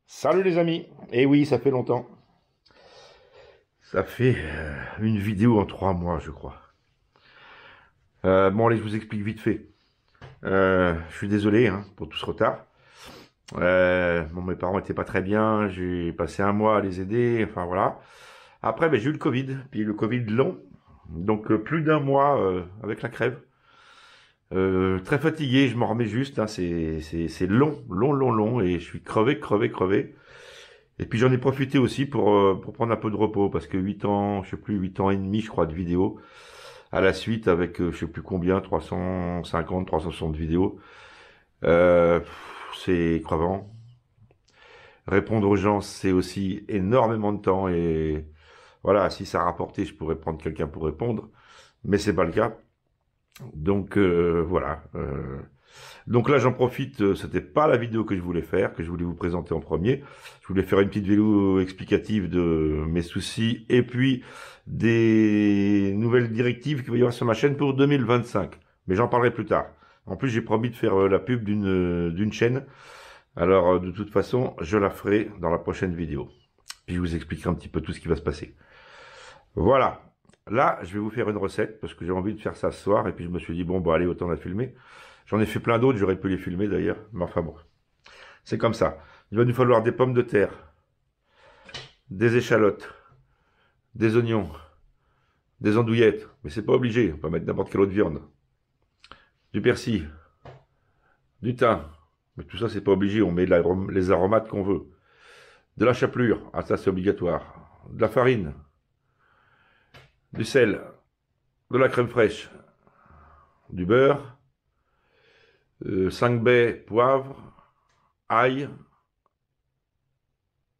Salut les amis, et oui, ça fait longtemps. Ça fait une vidéo en 3 mois, je crois. Bon, allez, je vous explique vite fait. Je suis désolé hein, pour tout ce retard. Bon, mes parents étaient pas très bien, j'ai passé 1 mois à les aider, enfin voilà. Après, ben, j'ai eu le Covid, puis le Covid long, donc plus d'1 mois avec la crève. Très fatigué, je m'en remets juste, hein, c'est long, et je suis crevé. Et puis j'en ai profité aussi pour prendre un peu de repos, parce que 8 ans, je sais plus, 8 ans et demi, je crois, de vidéos, à la suite, avec je sais plus combien, 350, 360 vidéos, c'est crevant. Répondre aux gens, c'est aussi énormément de temps, et voilà, si ça rapportait, je pourrais prendre quelqu'un pour répondre, mais c'est pas le cas. Donc voilà. Donc là j'en profite, c'était pas la vidéo que je voulais faire, que je voulais vous présenter en premier. Je voulais faire une petite vidéo explicative de mes soucis et puis des nouvelles directives qu'il va y avoir sur ma chaîne pour 2025. Mais j'en parlerai plus tard. En plus j'ai promis de faire la pub d'une chaîne. Alors de toute façon je la ferai dans la prochaine vidéo. Puis je vous expliquerai un petit peu tout ce qui va se passer. Voilà. Là, je vais vous faire une recette, parce que j'ai envie de faire ça ce soir, et puis je me suis dit, bon, bah allez, autant la filmer. J'en ai fait plein d'autres, j'aurais pu les filmer d'ailleurs, mais enfin bon. C'est comme ça. Il va nous falloir des pommes de terre, des échalotes, des oignons, des andouillettes, mais c'est pas obligé, on peut mettre n'importe quelle autre viande. Du persil, du thym, mais tout ça c'est pas obligé, on met les aromates qu'on veut. De la chapelure, ah ça c'est obligatoire. De la farine, du sel, de la crème fraîche, du beurre, 5 baies, poivre, ail,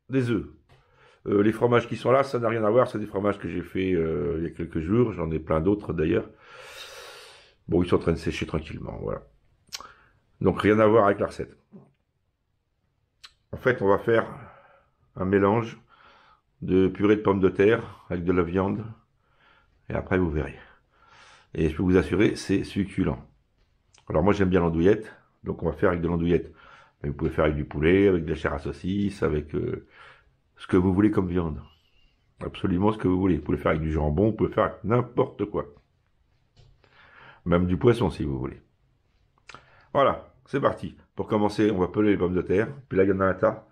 des œufs. Les fromages qui sont là, ça n'a rien à voir, c'est des fromages que j'ai fait il y a quelques jours, j'en ai plein d'autres d'ailleurs. Bon, ils sont en train de sécher tranquillement, voilà. Donc rien à voir avec la recette. En fait, on va faire un mélange de purée de pommes de terre avec de la viande. Et après, vous verrez. Et je peux vous assurer, c'est succulent. Alors moi, j'aime bien l'andouillette. Donc, on va faire avec de l'andouillette. Mais vous pouvez faire avec du poulet, avec de la chair à saucisse, avec ce que vous voulez comme viande. Absolument ce que vous voulez. Vous pouvez faire avec du jambon, vous pouvez faire avec n'importe quoi. Même du poisson, si vous voulez. Voilà, c'est parti. Pour commencer, on va peler les pommes de terre. Puis là, il y en a un tas.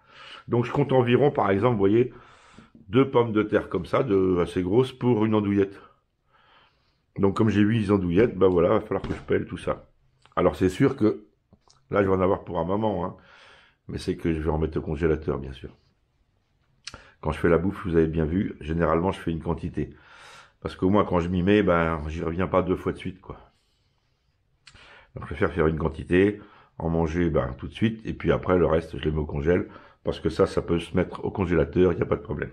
Donc, je compte environ, par exemple, vous voyez, 2 pommes de terre comme ça, assez grosses, pour une andouillette. Donc comme j'ai 8 andouillettes, ben voilà, il va falloir que je pèle tout ça. Alors c'est sûr que, là je vais en avoir pour un moment, hein, mais c'est que je vais en mettre au congélateur bien sûr. Quand je fais la bouffe, vous avez bien vu, généralement je fais une quantité. Parce qu'au moins quand je m'y mets, ben j'y reviens pas 2 fois de suite quoi. Donc je préfère faire une quantité, en manger ben, tout de suite, et puis après le reste je les mets au congèle, parce que ça peut se mettre au congélateur, il n'y a pas de problème.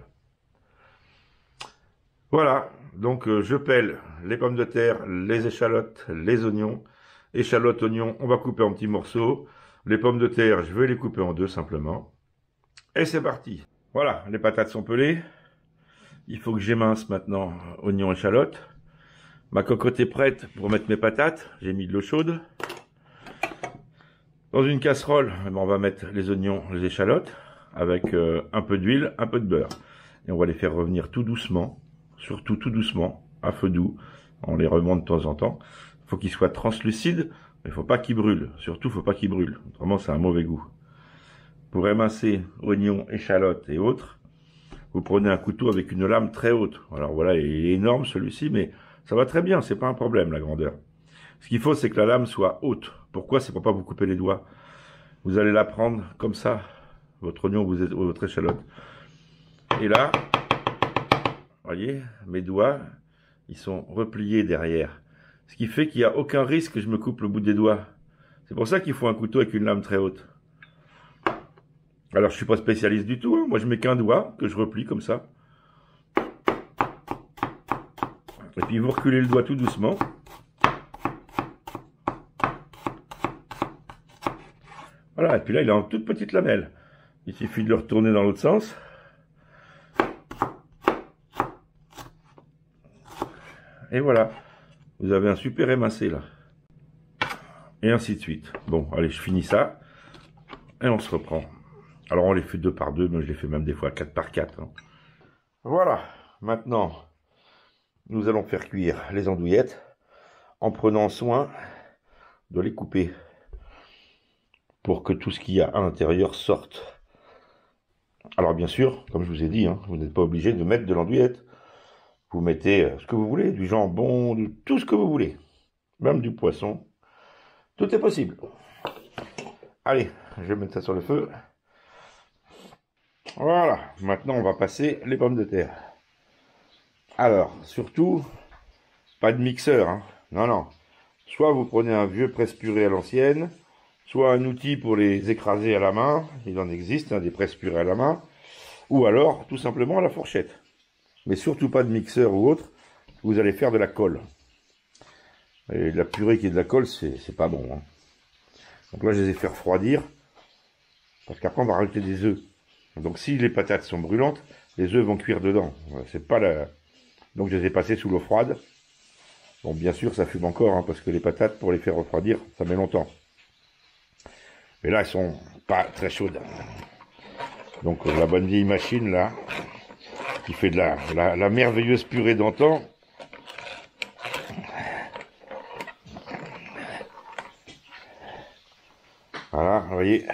Voilà, donc je pèle les pommes de terre, les échalotes, les oignons. Échalotes, oignons, on va couper en petits morceaux. Les pommes de terre, je vais les couper en 2 simplement. Et c'est parti. Voilà, les patates sont pelées. Il faut que j'émince maintenant oignons, échalotes. Ma cocotte est prête pour mettre mes patates. J'ai mis de l'eau chaude. Dans une casserole, on va mettre les oignons, les échalotes, avec un peu d'huile, un peu de beurre. Et on va les faire revenir tout doucement. Surtout tout doucement, à feu doux, on les remonte de temps en temps. Il faut qu'ils soient translucides, mais il ne faut pas qu'ils brûlent. Surtout, il ne faut pas qu'ils brûlent, autrement c'est un mauvais goût. Pour émincer oignons, échalotes et autres, vous prenez un couteau avec une lame très haute. Alors voilà, il est énorme celui-ci, mais ça va très bien, c'est pas un problème la grandeur. Ce qu'il faut, c'est que la lame soit haute. Pourquoi? C'est pour pas vous couper les doigts. Vous allez la prendre comme ça, votre oignon ou votre échalote. Et là, voyez, mes doigts, ils sont repliés derrière. Ce qui fait qu'il n'y a aucun risque que je me coupe le bout des doigts. C'est pour ça qu'il faut un couteau avec une lame très haute. Alors, je suis pas spécialiste du tout. Hein. Moi, je mets qu'un doigt, que je replie comme ça. Et puis, vous reculez le doigt tout doucement. Voilà, et puis là, il est en toute petite lamelle. Il suffit de le retourner dans l'autre sens. Et voilà, vous avez un super émincé là. Et ainsi de suite. Bon, allez, je finis ça. Et on se reprend. Alors, on les fait 2 par 2, mais je les fais même des fois 4 par 4. Hein. Voilà, maintenant, nous allons faire cuire les andouillettes en prenant soin de les couper pour que tout ce qu'il y a à l'intérieur sorte. Alors bien sûr, comme je vous ai dit, hein, vous n'êtes pas obligé de mettre de l'andouillette. Vous mettez ce que vous voulez, du jambon, tout ce que vous voulez. Même du poisson. Tout est possible. Allez, je vais mettre ça sur le feu. Voilà, maintenant on va passer les pommes de terre. Alors, surtout, pas de mixeur. Hein. Non, non. Soit vous prenez un vieux presse-purée à l'ancienne, soit un outil pour les écraser à la main. Il en existe, hein, des presse-purées à la main. Ou alors, tout simplement, à la fourchette. Mais surtout pas de mixeur ou autre. Vous allez faire de la colle. Et de la purée qui est de la colle, c'est pas bon. Hein. Donc là, je les ai fait refroidir. Parce qu'après, on va rajouter des œufs. Donc si les patates sont brûlantes, les œufs vont cuire dedans. C'est pas la... Donc je les ai passés sous l'eau froide. Bon, bien sûr, ça fume encore, hein, parce que les patates, pour les faire refroidir, ça met longtemps. Mais là, elles sont pas très chaudes. Donc la bonne vieille machine, là, qui fait de la merveilleuse purée d'antan. Voilà, vous voyez,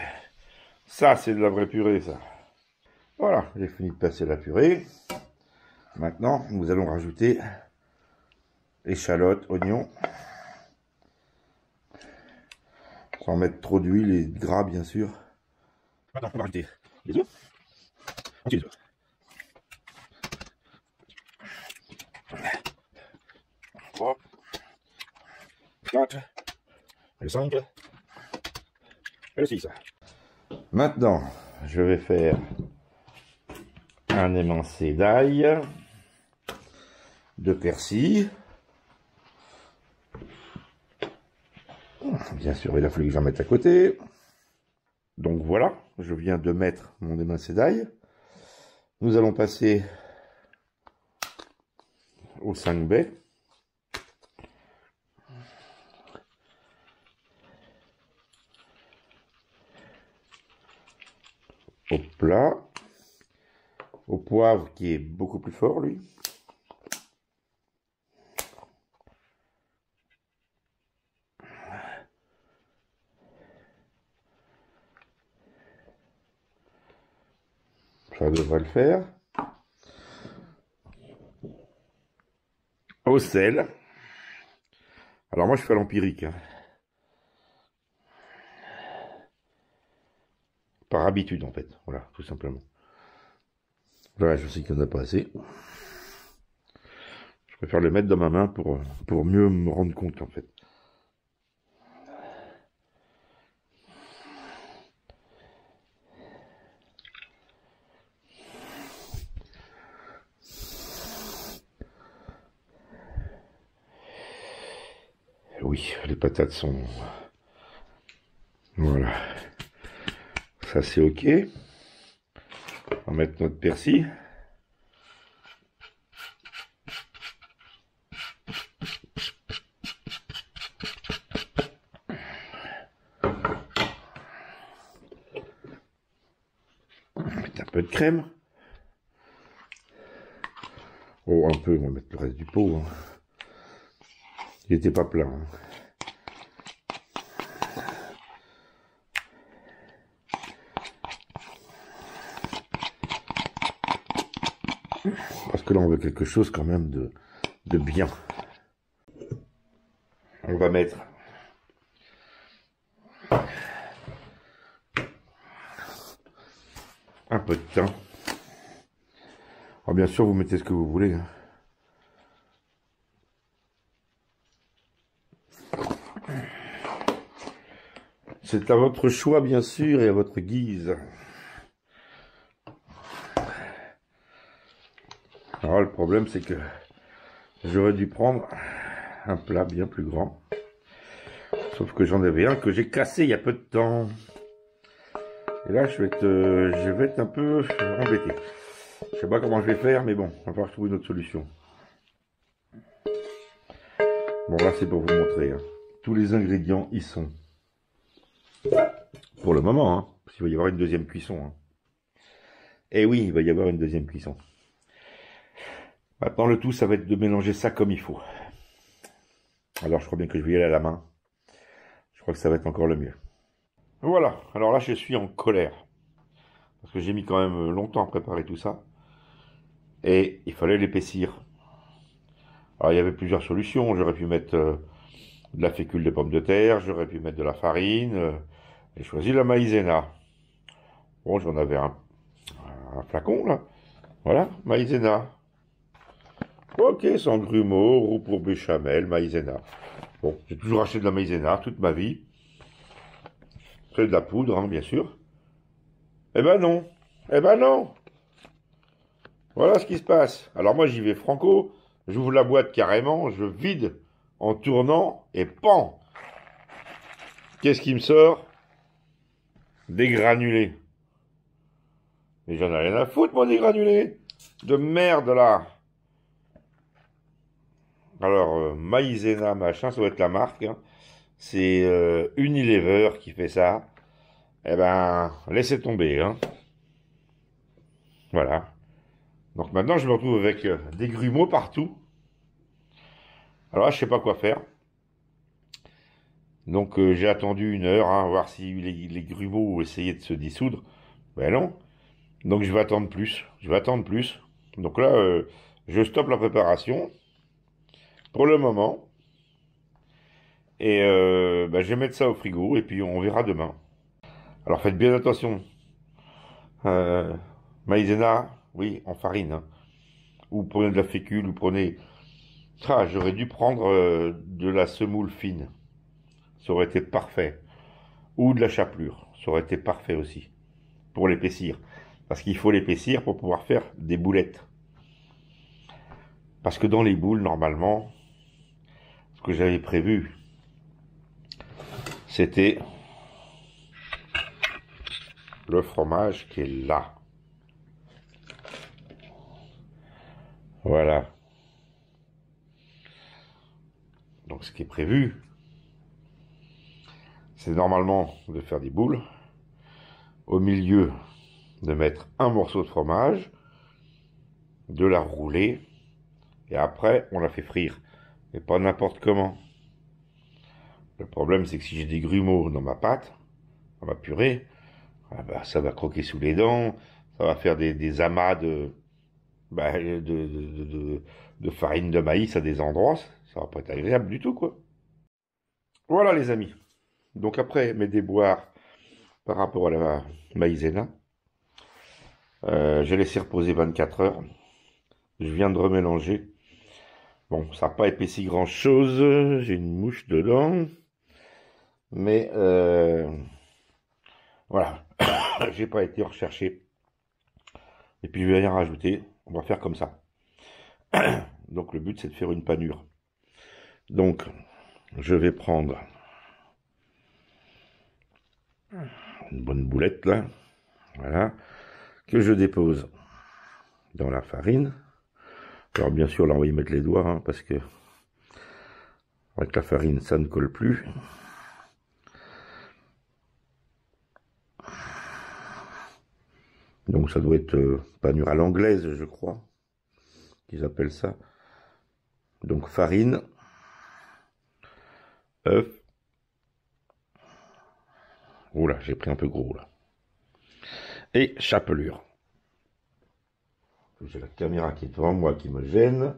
ça c'est de la vraie purée, ça. Voilà, j'ai fini de passer la purée. Maintenant, nous allons rajouter échalotes, oignons. Sans mettre trop d'huile et de gras, bien sûr. Maintenant, on va rajouter les œufs. Les œufs. 3, 4, le 5, et le 6. Maintenant, je vais faire un émincé d'ail, de persil. Bien sûr, il a fallu que j'en mette à côté. Donc voilà, je viens de mettre mon émincé d'ail. Nous allons passer aux 5 baies. Au plat. Au poivre qui est beaucoup plus fort, lui. Ça devrait le faire. Au sel. Alors moi je fais à l'empirique. Hein. Par habitude en fait. Voilà, tout simplement. Voilà, je sais qu'il n'y en a pas assez. Je préfère le mettre dans ma main pour mieux me rendre compte en fait. Oui, les patates sont... Voilà. Ça c'est ok. On va mettre notre persil. On va mettre un peu de crème. Oh, un peu, on va mettre le reste du pot. Hein. Il n'était pas plein. Hein. Parce que là, on veut quelque chose quand même de bien. On va mettre un peu de thym. Alors bien sûr, vous mettez ce que vous voulez. Hein. C'est à votre choix, bien sûr, et à votre guise. Alors le problème, c'est que j'aurais dû prendre un plat bien plus grand. Sauf que j'en avais un que j'ai cassé il y a peu de temps. Et là, je vais être un peu embêté. Je sais pas comment je vais faire, mais bon, on va falloir trouver une autre solution. Bon, là, c'est pour vous montrer. Hein. Tous les ingrédients y sont. Pour le moment, hein, parce qu'il va y avoir une deuxième cuisson. Hein. Et oui, il va y avoir une deuxième cuisson. Maintenant, le tout, ça va être de mélanger ça comme il faut. Alors, je crois bien que je vais y aller à la main. Je crois que ça va être encore le mieux. Voilà, alors là, je suis en colère. Parce que j'ai mis quand même longtemps à préparer tout ça. Et il fallait l'épaissir. Alors, il y avait plusieurs solutions. J'aurais pu mettre de la fécule de pommes de terre, j'aurais pu mettre de la farine. J'ai choisi la maïzena. Bon, j'en avais un flacon, là. Voilà, maïzena. Ok, sans grumeaux, roux pour béchamel, maïzena. Bon, j'ai toujours acheté de la maïzena toute ma vie. C'est de la poudre, hein, bien sûr. Eh ben non. Eh ben non. Voilà ce qui se passe. Alors moi, j'y vais franco. J'ouvre la boîte carrément, je vide en tournant et pan. Qu'est-ce qui me sort? Des granulés. Mais j'en ai rien à foutre, moi, des granulés. De merde, là. Alors, Maïzena, machin, ça doit être la marque. Hein. C'est Unilever qui fait ça. Eh ben, laissez tomber. Hein. Voilà. Donc maintenant, je me retrouve avec des grumeaux partout. Alors là, je sais pas quoi faire. Donc j'ai attendu 1 heure, hein, voir si les grumeaux essayaient de se dissoudre. Ben non. Donc je vais attendre plus. Je vais attendre plus. Donc là, je stoppe la préparation pour le moment. Et ben, je vais mettre ça au frigo et puis on verra demain. Alors faites bien attention. Euh, Maïzena, oui, en farine. Hein. Ou prenez de la fécule, ou prenez... Ah, j'aurais dû prendre de la semoule fine. Ça aurait été parfait. Ou de la chapelure. Ça aurait été parfait aussi. Pour l'épaissir. Parce qu'il faut l'épaissir pour pouvoir faire des boulettes. Parce que dans les boules, normalement, ce que j'avais prévu, c'était le fromage qui est là. Voilà. Donc ce qui est prévu, c'est normalement de faire des boules. Au milieu, de mettre un morceau de fromage, de la rouler, et après, on la fait frire. Mais pas n'importe comment. Le problème, c'est que si j'ai des grumeaux dans ma pâte, dans ma purée, ah bah, ça va croquer sous les dents, ça va faire des amas bah, de farine de maïs à des endroits, ça va pas être agréable du tout, quoi. Voilà, les amis. Donc après mes déboires par rapport à la maïzena, j'ai laissé reposer 24 heures. Je viens de remélanger. Bon, ça n'a pas épaissi grand-chose. J'ai une mouche dedans. Mais voilà, j'ai pas été recherché. Et puis je vais rien rajouter. On va faire comme ça. Donc le but c'est de faire une panure. Donc je vais prendre une bonne boulette là. Voilà. Que je dépose dans la farine. Alors bien sûr là on va y mettre les doigts hein, parce que avec la farine ça ne colle plus. Donc ça doit être panure à l'anglaise je crois qu'ils appellent ça. Donc farine, œuf. Oula, j'ai pris un peu gros là. Et chapelure. J'ai la caméra qui est devant moi qui me gêne.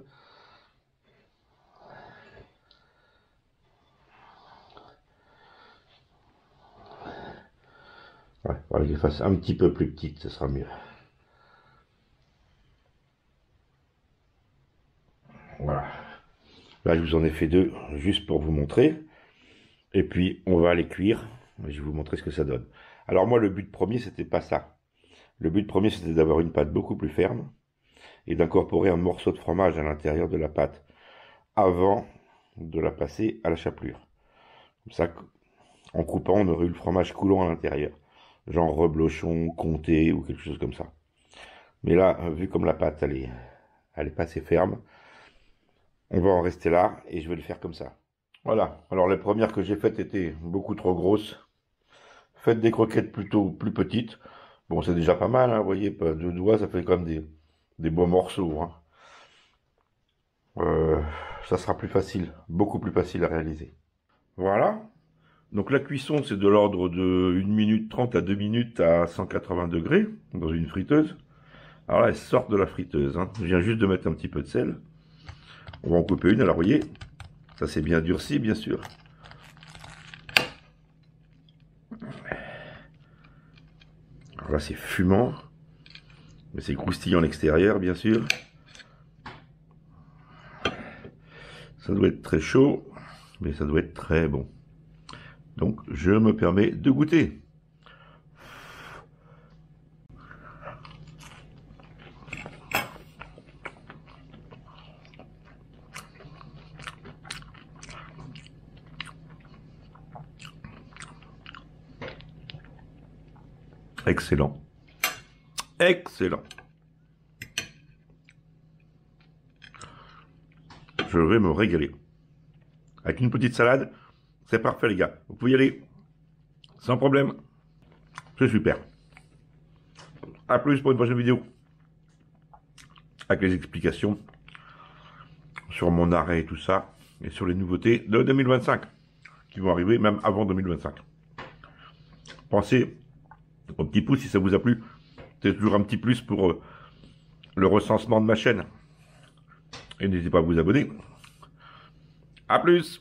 Ouais, on va les fasse un petit peu plus petite, ce sera mieux. Voilà. Là, je vous en ai fait 2, juste pour vous montrer. Et puis, on va les cuire. Je vais vous montrer ce que ça donne. Alors moi, le but premier, c'était pas ça. Le but premier, c'était d'avoir une pâte beaucoup plus ferme et d'incorporer un morceau de fromage à l'intérieur de la pâte avant de la passer à la chapelure. Comme ça, en coupant, on aurait eu le fromage coulant à l'intérieur. genre reblochon, comté ou quelque chose comme ça. Mais là, vu comme la pâte, elle est pas assez ferme, on va en rester là et je vais le faire comme ça. Voilà, alors les premières que j'ai faites étaient beaucoup trop grosses. Faites des croquettes plutôt plus petites. Bon, c'est déjà pas mal, hein, vous voyez, pas deux doigts, ça fait quand même des beaux morceaux. Hein. Euh, Ça sera plus facile, beaucoup plus facile à réaliser. Voilà. Donc la cuisson, c'est de l'ordre de 1 minute 30 à 2 minutes à 180 degrés dans une friteuse. Alors là, elles sortent de la friteuse. Hein. Je viens juste de mettre un petit peu de sel. On va en couper une, alors vous voyez, ça c'est bien durci, bien sûr. Alors là, c'est fumant, mais c'est croustillant à l'extérieur, bien sûr. Ça doit être très chaud, mais ça doit être très bon. Donc, je me permets de goûter. Excellent. Excellent. Je vais me régaler. Avec une petite salade, c'est parfait les gars. Vous pouvez y aller. Sans problème. C'est super. A plus pour une prochaine vidéo. Avec les explications sur mon arrêt et tout ça. Et sur les nouveautés de 2025. Qui vont arriver même avant 2025. Pensez au petit pouce si ça vous a plu. C'est toujours un petit plus pour le recensement de ma chaîne. Et n'hésitez pas à vous abonner. A plus!